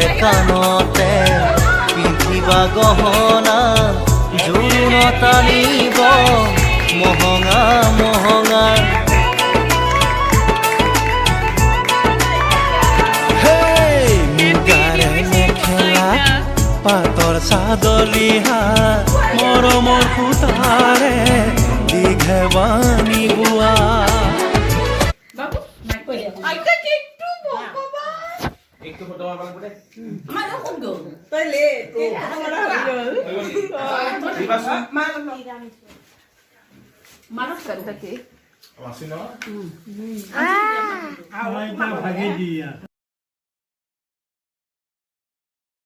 আছে কাণতে পিন্ধিবা গহনা জোৰোণ টানিব মহঙা মহঙা মুগাৰে মেখেলা পাতৰ চাদৰ ৰিহা মৰমৰ সূতাৰে দীঘেবানী বোৱা একটু ফটো আমাৰ কৰে আমাৰ কোন গো তাইলে আমৰা মানব কৰতে কে আসিনো ভাগে দিয়া